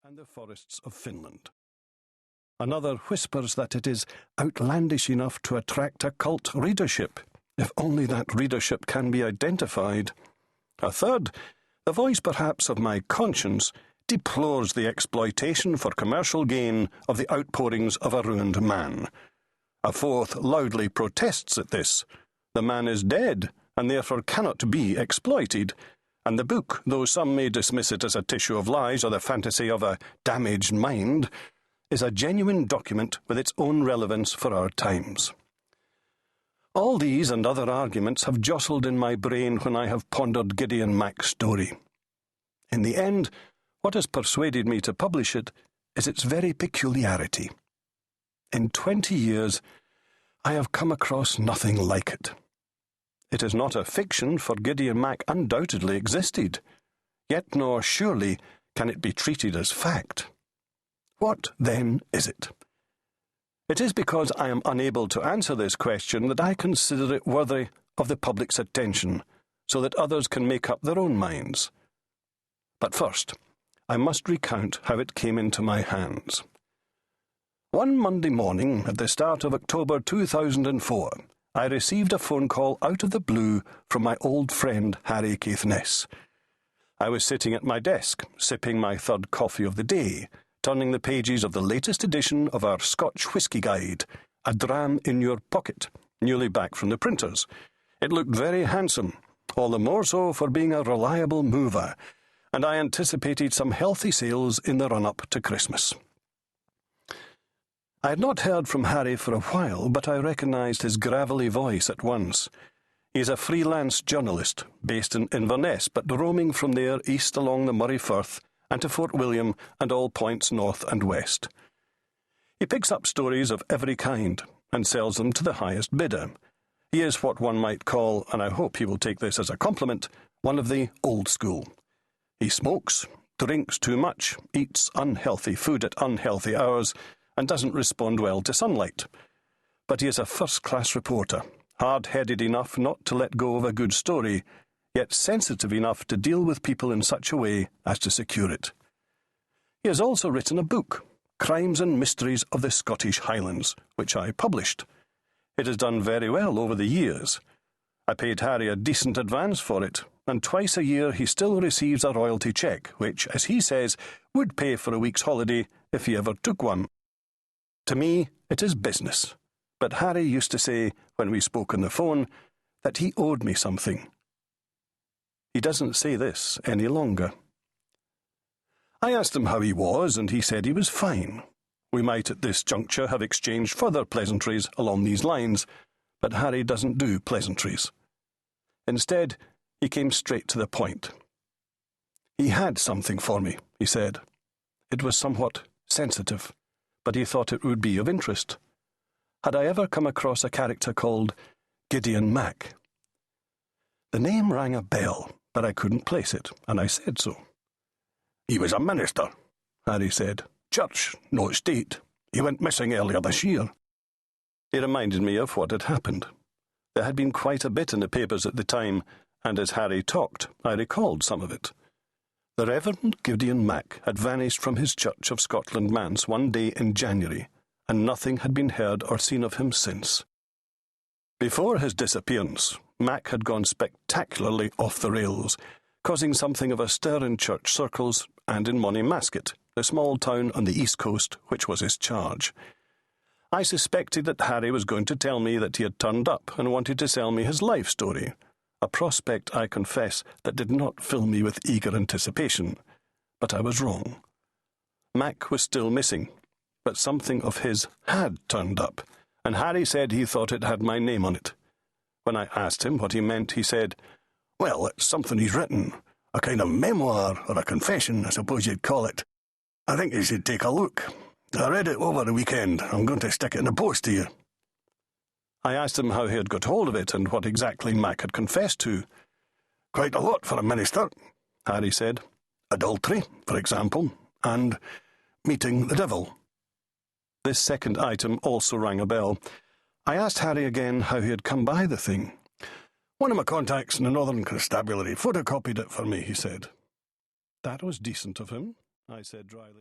and the forests of Finland. Another whispers that it is outlandish enough to attract a cult readership, if only that readership can be identified. A third, the voice perhaps of my conscience, deplores the exploitation for commercial gain of the outpourings of a ruined man. A fourth loudly protests at this. The man is dead, and therefore cannot be exploited, and the book, though some may dismiss it as a tissue of lies or the fantasy of a damaged mind, is a genuine document with its own relevance for our times. All these and other arguments have jostled in my brain when I have pondered Gideon Mack's story. In the end, what has persuaded me to publish it is its very peculiarity. In 20 years, I have come across nothing like it. It is not a fiction, for Gideon Mack undoubtedly existed, yet nor surely can it be treated as fact. What, then, is it? It is because I am unable to answer this question that I consider it worthy of the public's attention, so that others can make up their own minds. But first, I must recount how it came into my hands. One Monday morning, at the start of October 2004, I received a phone call out of the blue from my old friend Harry Caithness. I was sitting at my desk, sipping my third coffee of the day, turning the pages of the latest edition of our Scotch whisky guide, A Dram in Your Pocket, newly back from the printers. It looked very handsome, all the more so for being a reliable mover, and I anticipated some healthy sales in the run-up to Christmas. I had not heard from Harry for a while, but I recognised his gravelly voice at once. He is a freelance journalist, based in Inverness, but roaming from there east along the Moray Firth and to Fort William and all points north and west. He picks up stories of every kind and sells them to the highest bidder. He is what one might call, and I hope he will take this as a compliment, one of the old school. He smokes, drinks too much, eats unhealthy food at unhealthy hours, and doesn't respond well to sunlight. But he is a first-class reporter, hard-headed enough not to let go of a good story, yet sensitive enough to deal with people in such a way as to secure it. He has also written a book, Crimes and Mysteries of the Scottish Highlands, which I published. It has done very well over the years. I paid Harry a decent advance for it, and twice a year he still receives a royalty cheque, which, as he says, would pay for a week's holiday if he ever took one. To me, it is business, but Harry used to say, when we spoke on the phone, that he owed me something. He doesn't say this any longer. I asked him how he was, and he said he was fine. We might at this juncture have exchanged further pleasantries along these lines, but Harry doesn't do pleasantries. Instead, he came straight to the point. He had something for me, he said. It was somewhat sensitive, but he thought it would be of interest. Had I ever come across a character called Gideon Mack? The name rang a bell, but I couldn't place it, and I said so. He was a minister, Harry said. Church, no state. He went missing earlier this year. He reminded me of what had happened. There had been quite a bit in the papers at the time, and as Harry talked, I recalled some of it. The Reverend Gideon Mack had vanished from his Church of Scotland manse one day in January, and nothing had been heard or seen of him since. Before his disappearance, Mack had gone spectacularly off the rails, causing something of a stir in church circles and in Monymasket, the small town on the east coast which was his charge. I suspected that Harry was going to tell me that he had turned up and wanted to sell me his life story, a prospect, I confess, that did not fill me with eager anticipation. But I was wrong. Mack was still missing, but something of his had turned up, and Harry said he thought it had my name on it. When I asked him what he meant, he said, "Well, it's something he's written, a kind of memoir or a confession, I suppose you'd call it. I think you should take a look. I read it over the weekend. I'm going to stick it in the post to you." I asked him how he had got hold of it and what exactly Mack had confessed to. "Quite a lot for a minister," Harry said. "Adultery, for example, and meeting the devil." This second item also rang a bell. I asked Harry again how he had come by the thing. "One of my contacts in the Northern Constabulary photocopied it for me," he said. "That was decent of him," I said dryly.